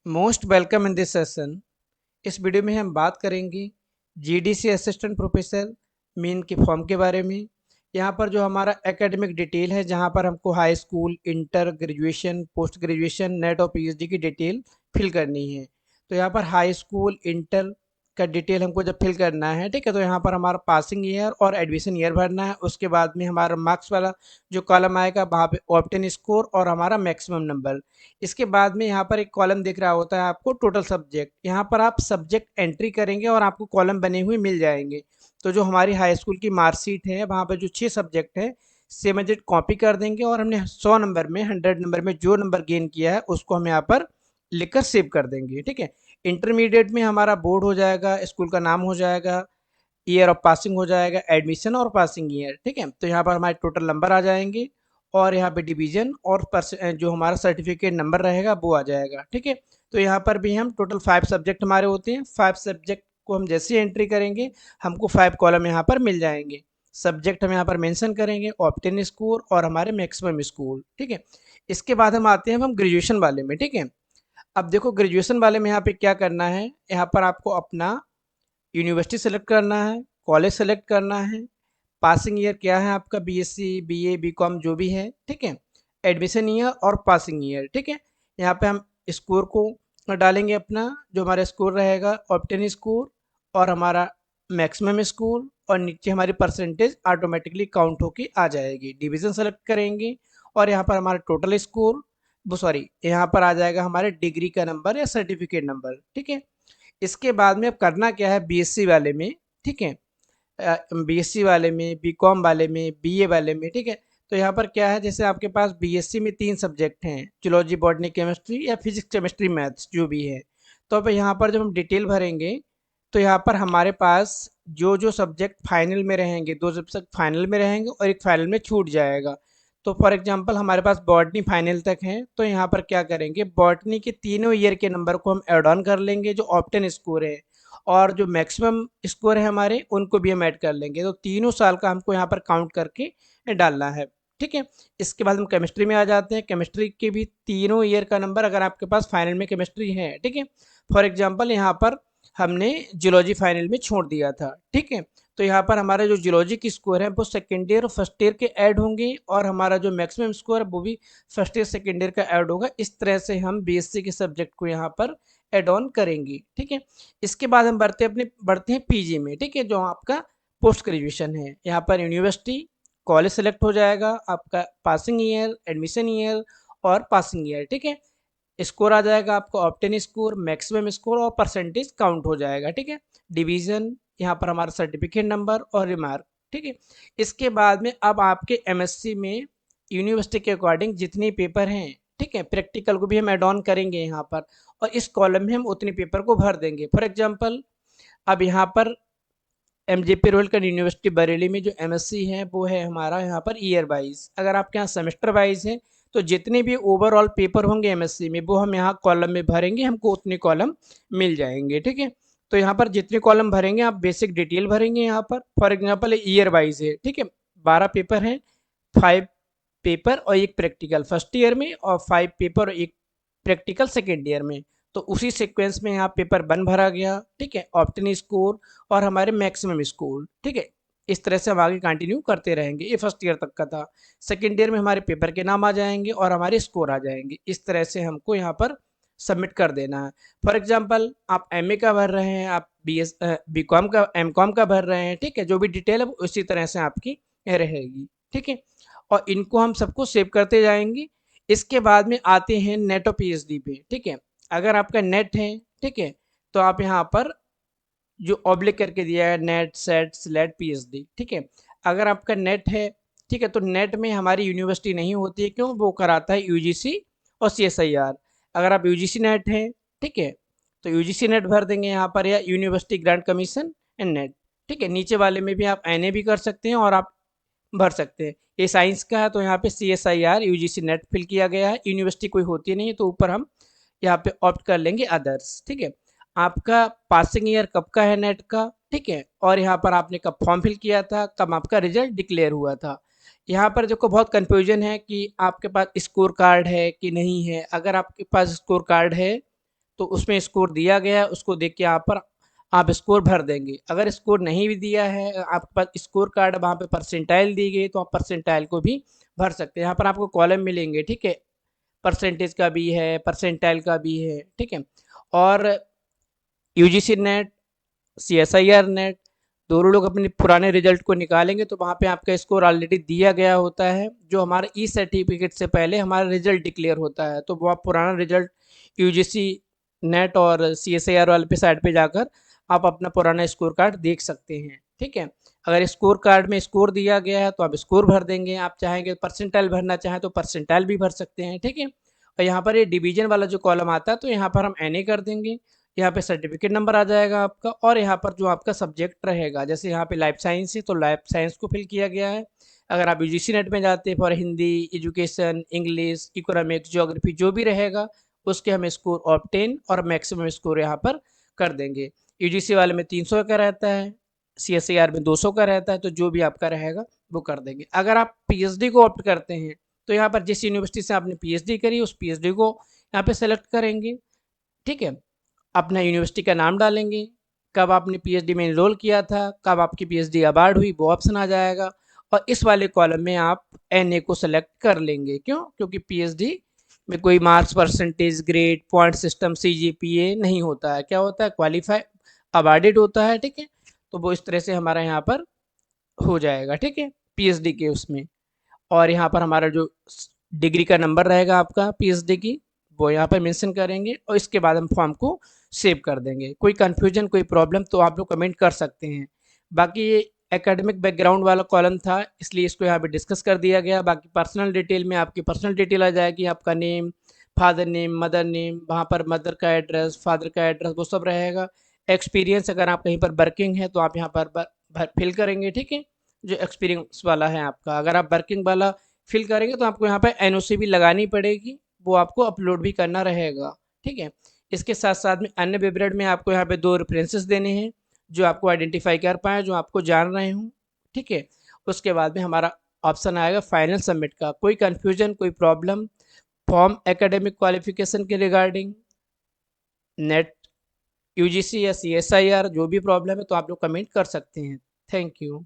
Most welcome in this session. इस video में हम बात करेंगे जीडीसी असिस्टेंट प्रोफेसर मेन के फॉर्म के बारे में। यहाँ पर जो हमारा एकेडमिक डिटेल है, जहाँ पर हमको high school, inter, graduation, post graduation, net और पीएचडी की डिटेल फिल करनी है। तो यहाँ पर हाई स्कूल, इंटर का डिटेल हमको जब फिल करना है, ठीक है, तो यहाँ पर हमारा पासिंग ईयर और एडमिशन ईयर भरना है। उसके बाद में हमारा मार्क्स वाला जो कॉलम आएगा, वहाँ पे ऑब्टेन स्कोर और हमारा मैक्सिमम नंबर। इसके बाद में यहाँ पर एक कॉलम दिख रहा होता है आपको, टोटल सब्जेक्ट। यहाँ पर आप सब्जेक्ट एंट्री करेंगे और आपको कॉलम बने हुए मिल जाएंगे। तो जो हमारी हाई स्कूल की मार्कशीट है, वहाँ पर जो 6 सब्जेक्ट है, सेम एज इट कॉपी कर देंगे और हमने 100 नंबर में, 100 नंबर में जो नंबर गेन किया है उसको हम यहाँ पर लिखकर सेव कर देंगे, ठीक है। इंटरमीडिएट में हमारा बोर्ड हो जाएगा, स्कूल का नाम हो जाएगा, ईयर ऑफ पासिंग हो जाएगा, एडमिशन और पासिंग ईयर, ठीक है। तो यहाँ पर हमारे टोटल नंबर आ जाएंगे और यहाँ पे डिवीजन और जो हमारा सर्टिफिकेट नंबर रहेगा वो आ जाएगा, ठीक है। तो यहाँ पर भी हम टोटल 5 सब्जेक्ट हमारे होते हैं। 5 सब्जेक्ट को हम जैसे ही एंट्री करेंगे, हमको 5 कॉलम यहाँ पर मिल जाएंगे। सब्जेक्ट हम यहाँ पर मेंशन करेंगे, ऑब्टेन स्कोर और हमारे मैक्सिमम स्कोर, ठीक है। इसके बाद हम आते हैं हम ग्रेजुएशन वाले में, ठीक है। अब देखो ग्रेजुएशन वाले में यहाँ पे क्या करना है, यहाँ पर आपको अपना यूनिवर्सिटी सेलेक्ट करना है, कॉलेज सेलेक्ट करना है, पासिंग ईयर क्या है आपका, बीएससी, बीए, बीकॉम जो भी है, ठीक है, एडमिशन ईयर और पासिंग ईयर, ठीक है। यहाँ पे हम स्कोर को डालेंगे अपना, जो हमारा स्कोर रहेगा ऑब्टेन स्कोर और हमारा मैक्सिमम स्कोर, और नीचे हमारी परसेंटेज ऑटोमेटिकली काउंट होके आ जाएगी। डिवीज़न सेलेक्ट करेंगे और यहाँ पर हमारा टोटल स्कोर, वो सॉरी, यहाँ पर आ जाएगा हमारे डिग्री का नंबर या सर्टिफिकेट नंबर, ठीक है। इसके बाद में अब करना क्या है बीएससी वाले में, ठीक है, बीएससी वाले में, बीकॉम वाले में, बीए वाले में, ठीक है। तो यहाँ पर क्या है, जैसे आपके पास बीएससी में 3 सब्जेक्ट हैं, जूलॉजी, बॉटनी, केमिस्ट्री या फिजिक्स, केमिस्ट्री, मैथ्स जो भी है। तो अब यहाँ पर जब हम डिटेल भरेंगे, तो यहाँ पर हमारे पास जो जो सब्जेक्ट फाइनल में रहेंगे, 2 सब्जेक्ट फाइनल में रहेंगे और एक फाइनल में छूट जाएगा। तो फॉर एग्जांपल हमारे पास बॉटनी फाइनल तक है, तो यहाँ पर क्या करेंगे, बॉटनी के तीनों ईयर के नंबर को हम ऐड ऑन कर लेंगे, जो ऑप्टेन स्कोर है और जो मैक्सिमम स्कोर है हमारे, उनको भी हम ऐड कर लेंगे। तो तीनों साल का हमको यहाँ पर काउंट करके डालना है, ठीक है। इसके बाद हम केमिस्ट्री में आ जाते हैं। केमिस्ट्री के भी तीनों ईयर का नंबर, अगर आपके पास फाइनल में केमिस्ट्री है, ठीक है। फॉर एग्जांपल यहाँ पर हमने जियोलॉजी फाइनल में छोड़ दिया था, ठीक है। तो यहाँ पर हमारा जो जियोलॉजी की स्कोर है वो सेकेंड ईयर और फर्स्ट ईयर के ऐड होंगे और हमारा जो मैक्सिमम स्कोर है वो भी फर्स्ट ईयर सेकेंड ईयर का ऐड होगा। इस तरह से हम बीएससी के सब्जेक्ट को यहाँ पर ऐड ऑन करेंगे, ठीक है। इसके बाद हम बढ़ते हैं पीजी में, ठीक है, जो आपका पोस्ट ग्रेजुएशन है। यहाँ पर यूनिवर्सिटी, कॉलेज सेलेक्ट हो जाएगा, आपका पासिंग ईयर, एडमिशन ईयर और पासिंग ईयर, ठीक है। स्कोर आ जाएगा आपको ऑप्टेन स्कोर, मैक्सिमम स्कोर और परसेंटेज काउंट हो जाएगा, ठीक है। डिवीजन, यहाँ पर हमारा सर्टिफिकेट नंबर और रिमार्क, ठीक है। इसके बाद में अब आपके एमएससी में यूनिवर्सिटी के अकॉर्डिंग जितने पेपर हैं, ठीक है, प्रैक्टिकल को भी हम एड ऑन करेंगे यहाँ पर, और इस कॉलम में हम उतने पेपर को भर देंगे। फॉर एग्जाम्पल अब यहाँ पर एमजेपी रोलकर यूनिवर्सिटी बरेली में जो एमएससी है वो है हमारा यहाँ पर ईयर वाइज। अगर आपके यहाँ सेमेस्टर वाइज है तो जितने भी ओवरऑल पेपर होंगे एमएससी में वो हम यहाँ कॉलम में भरेंगे, हमको उतने कॉलम मिल जाएंगे, ठीक है। तो यहाँ पर जितने कॉलम भरेंगे आप बेसिक डिटेल भरेंगे यहाँ पर। फॉर एग्जाम्पल ईयर वाइज है, ठीक है, 12 पेपर हैं, 5 पेपर और एक प्रैक्टिकल फर्स्ट ईयर में और 5 पेपर और एक प्रैक्टिकल सेकेंड ईयर में। तो उसी सीक्वेंस में यहाँ पेपर 1 भरा गया, ठीक है, ऑप्टेन स्कोर और हमारे मैक्सिमम स्कोर, ठीक है। इस तरह से हम आगे कंटिन्यू करते रहेंगे। ये फर्स्ट ईयर तक का था। सेकेंड ईयर में हमारे पेपर के नाम आ जाएंगे और हमारे स्कोर आ जाएंगे। इस तरह से हमको यहाँ पर सबमिट कर देना है। फॉर एग्जाम्पल आप एमए का भर रहे हैं, आप बीकॉम का, एमकॉम का भर रहे हैं, ठीक है, जो भी डिटेल है उसी तरह से आपकी रहेगी, ठीक है। और इनको हम सबको सेव करते जाएंगे। इसके बाद में आते हैं नेट और पीएचडी पे, ठीक है। अगर आपका नेट है, ठीक है, तो आप यहाँ पर जो ऑब्लिक करके दिया है, नेट, सेट, स्लेट, पीएचडी, ठीक है। अगर आपका नेट है, ठीक है, तो नेट में हमारी यूनिवर्सिटी नहीं होती है, क्यों, वो कराता है यूजीसी और सीएसआईआर। अगर आप यूजीसी नेट है, ठीक है, तो यूजीसी नेट भर देंगे यहाँ पर, या university grant commission and net, ठीक है। नीचे वाले में भी आप एनए भी कर सकते हैं और आप भर सकते हैं। ये साइंस का है तो यहाँ पे सीएसआईआर यूजीसी नेट फिल किया गया है। यूनिवर्सिटी कोई होती नहीं है तो ऊपर हम यहाँ पे ऑप्ट कर लेंगे अदर्स, ठीक है। आपका पासिंग ईयर कब का है नेट का, ठीक है, और यहाँ पर आपने कब फॉर्म फिल किया था, कब आपका रिजल्ट डिक्लेयर हुआ था। यहाँ पर देखो बहुत कंफ्यूजन है कि आपके पास स्कोर कार्ड है कि नहीं है। अगर आपके पास स्कोर कार्ड है तो उसमें स्कोर दिया गया है, उसको देख के यहाँ पर आप स्कोर भर देंगे। अगर स्कोर नहीं भी दिया है, आपके पास स्कोर कार्ड वहाँ पे परसेंटाइल दी गई, तो आप परसेंटाइल को भी भर सकते हैं। यहाँ पर आपको कॉलम मिलेंगे, ठीक है, परसेंटेज का भी है, परसेंटाइल का भी है, ठीक है। और यूजीसी नेट, सीएसआईआर नेट, दोनों लोग अपने पुराने रिजल्ट को निकालेंगे तो वहाँ पे आपका स्कोर ऑलरेडी दिया गया होता है। जो हमारे ई सर्टिफिकेट से पहले हमारा रिजल्ट डिक्लेयर होता है, तो वो आप पुराना रिजल्ट यूजीसी नेट और सीएसआईआर वाले पे साइड पे जाकर आप अपना पुराना स्कोर कार्ड देख सकते हैं, ठीक है। अगर स्कोर कार्ड में स्कोर दिया गया है तो आप स्कोर भर देंगे, आप चाहेंगे परसेंटाइल भरना चाहें तो परसेंटाइल भी भर सकते हैं, ठीक है। और यहाँ पर ये डिवीजन वाला जो कॉलम आता है तो यहाँ पर हम एनए कर देंगे, यहाँ पे सर्टिफिकेट नंबर आ जाएगा आपका, और यहाँ पर जो आपका सब्जेक्ट रहेगा, जैसे यहाँ पे लाइफ साइंस है तो लाइफ साइंस को फिल किया गया है। अगर आप यूजीसी नेट में जाते हैं for Hindi, education, English, economics, geography जो भी रहेगा उसके हम स्कोर ऑब्टेन और मैक्सिमम स्कोर यहाँ पर कर देंगे। यूजीसी वाले में 300 का रहता है, सीएसईआर में 200 का रहता है, तो जो भी आपका रहेगा वो कर देंगे। अगर आप पीएचडी को ऑप्ट करते हैं तो यहाँ पर जिस यूनिवर्सिटी से आपने पीएचडी करी उस पीएचडी को यहाँ पे सेलेक्ट करेंगे, ठीक है। अपना यूनिवर्सिटी का नाम डालेंगे, कब आपने पीएचडी में इनरोल किया था, कब आपकी पीएचडी अवार्ड हुई, वो ऑप्शन आ जाएगा। और इस वाले कॉलम में आप एनए को सेलेक्ट कर लेंगे। क्यों? क्योंकि पीएचडी में कोई marks, percentage, grade, point system, CGPA नहीं होता है। क्या होता है? क्वालिफाई, अवार्डेड होता है, ठीक है। तो वो इस तरह से हमारा यहाँ पर हो जाएगा, ठीक है, पीएचडी के उसमें। और यहाँ पर हमारा जो डिग्री का नंबर रहेगा आपका पीएचडी की, वो यहाँ पर मेंशन करेंगे और इसके बाद हम फॉर्म को सेव कर देंगे। कोई कन्फ्यूजन, कोई प्रॉब्लम तो आप लोग कमेंट कर सकते हैं। बाकी ये एकेडमिक बैकग्राउंड वाला कॉलम था इसलिए इसको यहाँ पे डिस्कस कर दिया गया। बाकी पर्सनल डिटेल में आपकी पर्सनल डिटेल आ जाएगी, आपका name, father name, mother name, वहाँ पर मदर का एड्रेस, फादर का एड्रेस, वो सब रहेगा। एक्सपीरियंस, अगर आप कहीं पर वर्किंग है तो आप यहाँ पर फिल करेंगे, ठीक है, जो एक्सपीरियंस वाला है आपका। अगर आप वर्किंग वाला फिल करेंगे तो आपको यहाँ पे एनओसी भी लगानी पड़ेगी, वो आपको अपलोड भी करना रहेगा, ठीक है। इसके साथ साथ में अन्य विवरण में आपको यहाँ पे 2 रेफरेंसेस देने हैं जो आपको आइडेंटिफाई कर पाए, जो आपको जान रहे हूँ, ठीक है। उसके बाद में हमारा ऑप्शन आएगा फाइनल सबमिट का। कोई कन्फ्यूजन, कोई प्रॉब्लम फॉर्म एकेडमिक क्वालिफिकेशन के रिगार्डिंग, नेट, यूजीसी या सीएसआईआर जो भी प्रॉब्लम है तो आप लोग कमेंट कर सकते हैं। Thank you.